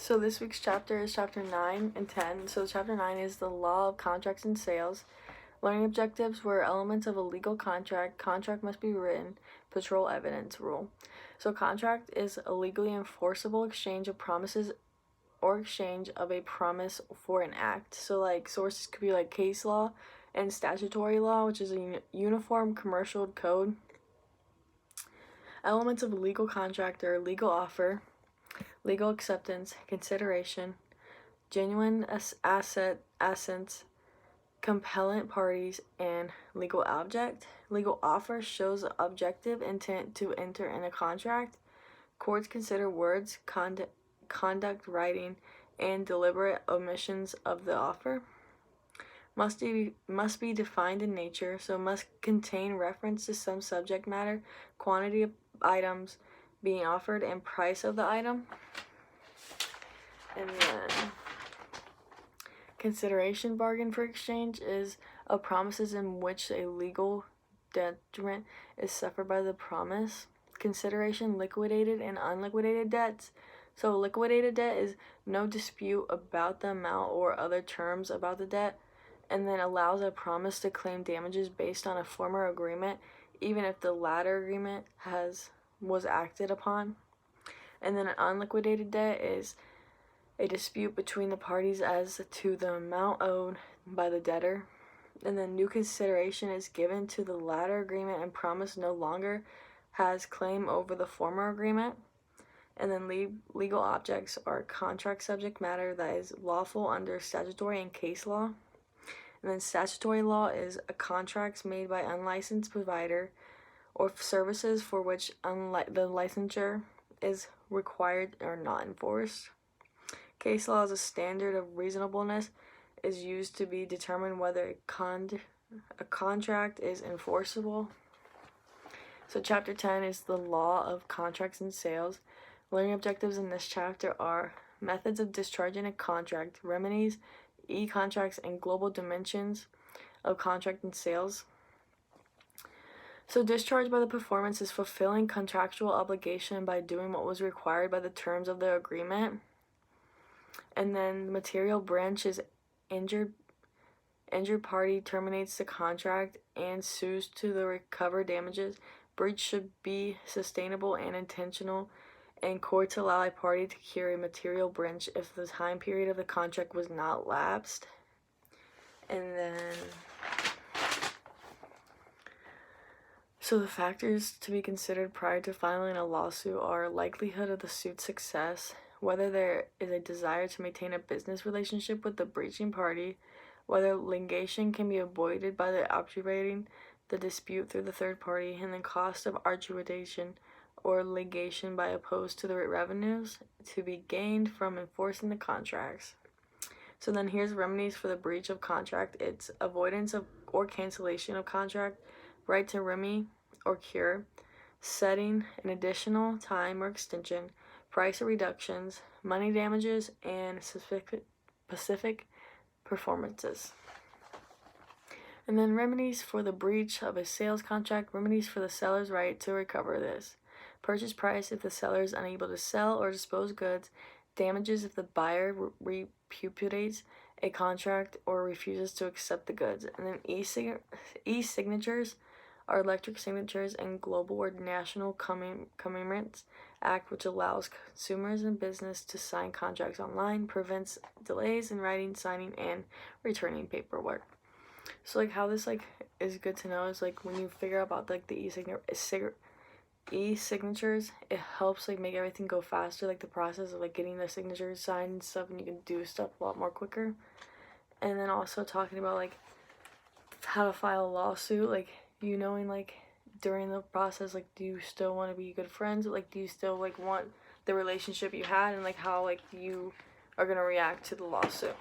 So this week's chapter is chapter 9 and 10. So chapter 9 is the law of contracts and sales. Learning objectives were elements of a legal contract. Contract must be written. Patrol evidence rule. So contract is a legally enforceable exchange of promises or exchange of a promise for an act. So like sources could be like case law and statutory law, which is a uniform commercial code. Elements of a legal contract are legal offer, legal acceptance, consideration, genuine assets, compellant parties, and legal object. Legal offer shows objective intent to enter in a contract. Courts consider words, conduct, writing, and deliberate omissions of the offer. Must be defined in nature, so must contain reference to some subject matter, quantity of items being offered, and price of the item. And then consideration bargain for exchange is of promises in which a legal detriment is suffered by the promise. Consideration liquidated and unliquidated debts. So liquidated debt is no dispute about the amount or other terms about the debt, and then allows a promise to claim damages based on a former agreement, even if the latter agreement was acted upon. And then an unliquidated debt is a dispute between the parties as to the amount owed by the debtor. And then new consideration is given to the latter agreement and promise no longer has claim over the former agreement. And then legal objects are contract subject matter that is lawful under statutory and case law. And then statutory law is a contracts made by unlicensed provider or services for which the licensure is required or not enforced. Case law is a standard of reasonableness is used to be determined whether a contract is enforceable. So chapter 10 is the law of contracts and sales. Learning objectives in this chapter are methods of discharging a contract, remedies, e-contracts, and global dimensions of contract and sales. So discharge by the performance is fulfilling contractual obligation by doing what was required by the terms of the agreement. And then the material branch is injured party terminates the contract and sues to the recover damages. Breach should be sustainable and intentional, and courts allow a party to cure a material breach if the time period of the contract was not lapsed. And then so the factors to be considered prior to filing a lawsuit are likelihood of the suit's success, whether there is a desire to maintain a business relationship with the breaching party, whether litigation can be avoided by arbitrating the dispute through the third party, and the cost of arbitration or litigation by opposed to the revenues to be gained from enforcing the contracts. So then here's remedies for the breach of contract. It's avoidance of or cancellation of contract, right to remedy or cure, setting an additional time or extension, price or reductions, money damages, and specific performances. And then remedies for the breach of a sales contract, remedies for the seller's right to recover this. Purchase price if the seller is unable to sell or dispose goods, damages if the buyer repudiates a contract or refuses to accept the goods. And then e-signatures are electric signatures and global or national commemorates act, which allows consumers and business to sign contracts online, prevents delays in writing, signing, and returning paperwork. So like how this like is good to know is like when you figure out about like the e-signatures, it helps like make everything go faster, like the process of like getting the signatures signed and stuff, and you can do stuff a lot more quicker. And then also talking about like how to file a lawsuit, like you knowing like during the process, like do you still want to be good friends, like do you still like want the relationship you had, and like how like you are gonna react to the lawsuit.